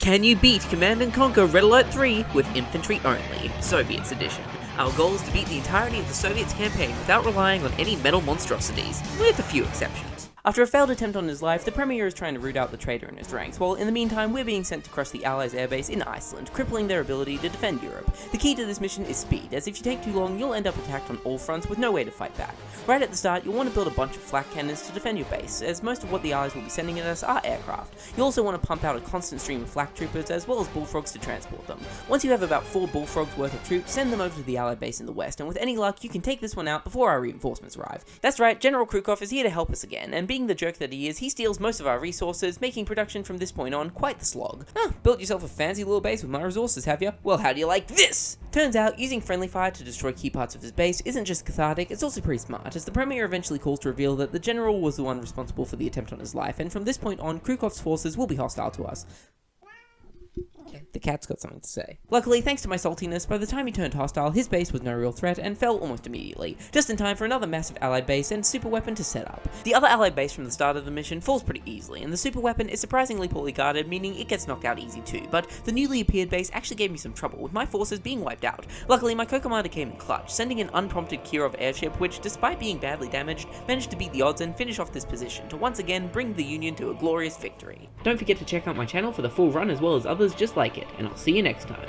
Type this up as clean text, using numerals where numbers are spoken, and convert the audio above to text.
Can you beat Command & Conquer Red Alert 3 with Infantry only, Soviets edition? Our goal is to beat the entirety of the Soviets campaign without relying on any metal monstrosities, with a few exceptions. After a failed attempt on his life, the Premier is trying to root out the traitor in his ranks, while in the meantime we're being sent to crush the Allies' airbase in Iceland, crippling their ability to defend Europe. The key to this mission is speed, as if you take too long, you'll end up attacked on all fronts with no way to fight back. Right at the start, you'll want to build a bunch of flak cannons to defend your base, as most of what the Allies will be sending at us are aircraft. You'll also want to pump out a constant stream of flak troopers, as well as bullfrogs to transport them. Once you have about 4 bullfrogs worth of troops, send them over to the Allied base in the west, and with any luck, you can take this one out before our reinforcements arrive. That's right, General Krukov is here to help us again, and being the jerk that he is, he steals most of our resources, making production from this point on quite the slog. Built yourself a fancy little base with my resources, have ya? Well, how do you like this? Turns out, using friendly fire to destroy key parts of his base isn't just cathartic, it's also pretty smart, as the Premier eventually calls to reveal that the General was the one responsible for the attempt on his life, and from this point on, Krukov's forces will be hostile to us. The cat's got something to say. Luckily, thanks to my saltiness, by the time he turned hostile, his base was no real threat and fell almost immediately, just in time for another massive allied base and super weapon to set up. The other allied base from the start of the mission falls pretty easily, and the super weapon is surprisingly poorly guarded, meaning it gets knocked out easy too, but the newly appeared base actually gave me some trouble, with my forces being wiped out. Luckily, my co-commander came in clutch, sending an unprompted Kirov airship which, despite being badly damaged, managed to beat the odds and finish off this position to once again bring the Union to a glorious victory. Don't forget to check out my channel for the full run as well as others just like it, and I'll see you next time.